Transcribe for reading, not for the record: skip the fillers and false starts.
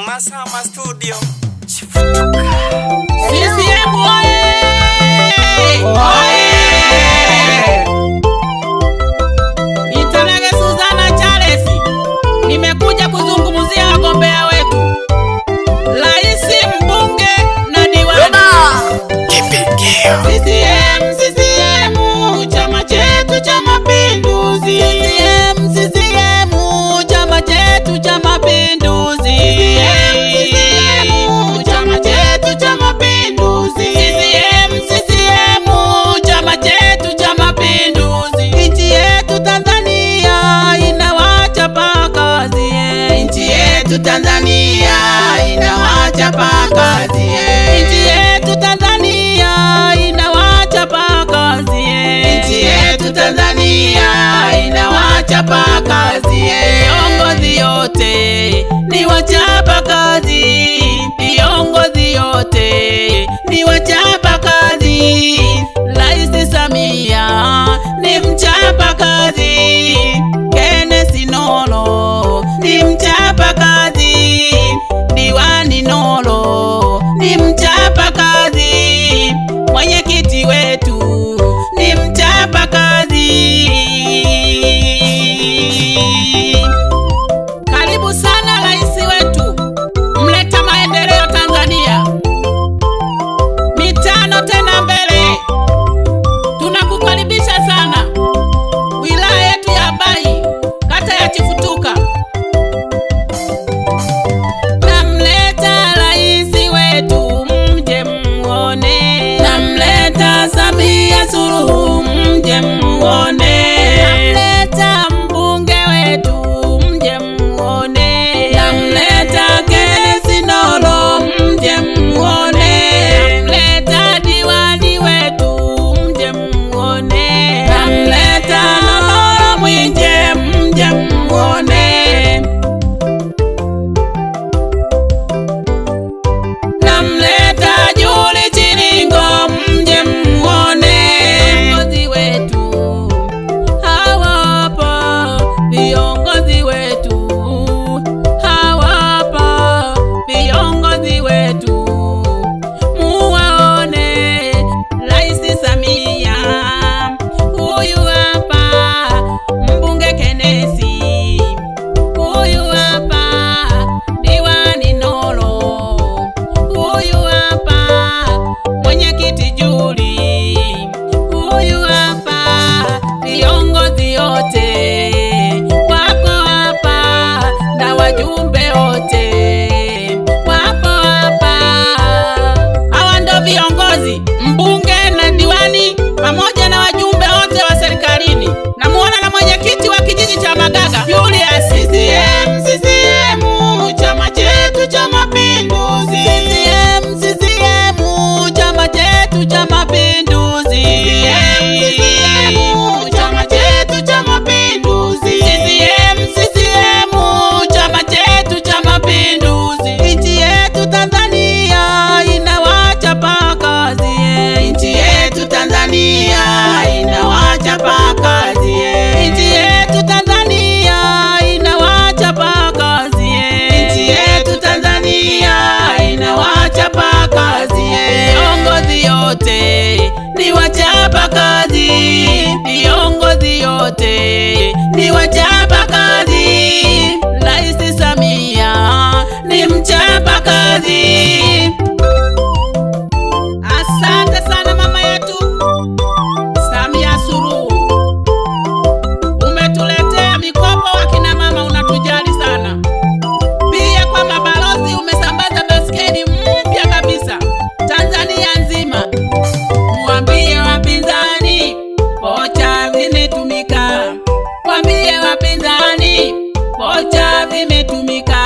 Masama Studio. CCM oye! Nitanage Suzana Charles. Nimekuja kuzungumzia wagombea wetu. Rais, mbunge na diwani. CCM, chama chetu cha Mapinduzi. CCM, chama chetu cha Mapinduzi. Chama chetu cha Mapinduzi. CCM, chama chetu cha Mapinduzi. Nchi yetu Tanzania inawachapa kazi. Nchi yetu Tanzania inawachapa kazi. Nchi yetu Tanzania inawachapa kazi. Nchi yetu Tanzania inawachapa kazi. Viongozi yote ni wachapa kazi. Viongozi yote ni wachapa kazi. Rais Samia ni mchapa kazi. Kenneth Nolo ni mchapa kazi. Diwani Nolo ni mchapa kazi. Mwenyekiti wetu ni mchapa kazi. Karibu sana rais wetu, mleta maendeleo Tanzania. Mitano tena mbele. Tunakukaribisha sana wilaya yetu ya Bai, kata ya Chifutuka. Namleta rais wetu mje muone. Namleta Samia Suluhu mje muone. Namleta mbunge wetu mje muone. Namleta Kenneth Nolo mje muone. Namleta diwani wetu mje muone. Namleta Nolo Mwinje mje muone. Namleta Juli Chiringo mje muone. Viongozi wetu hawapa, viongozi wetu hawapa, viongozi wetu muwaone. Rais Samia huyu hapa, mbunge Kenneth huyu hapa, diwani Nolo huyu hapa, mwenyekiti Juli huyu hapa, viongozi yote wako hapa na wajumbe wote wako hapa. Hawa ndo viongozi, mbunge na diwani pamoja na wajumbe wote wa serikalini. Namuona na mwenyekiti wa kijiji cha Magaga Julius. CCM, chama chetu cha Mapinduzi. CCM, chama chetu cha Mapinduzi. Chama chetu cha Mapinduzi. CCM, chama chetu cha Mapinduzi. Nchi yetu Tanzania inawachapa kazi. Nchi yetu Tanzania inawachapa kazi. Nchi yetu Tanzania inawachapa kazi. Nchi yetu Tanzania inawachapa kazi. Viongozi yote ni wachapa kazi. Viongozi yote ni wachapa kazi. Rais Samia ni mchapa kazi. Asante sana mama yetu Samia Suluhu. Umetuletea mikopo wakina mama, unatujali sana. Pia kwa mabalozi umesambaza basketi mpya kabisa Tanzania nzima. Mwambie wapinzani vocha vimetumika. Mwambie wapinzani vocha vimetumika.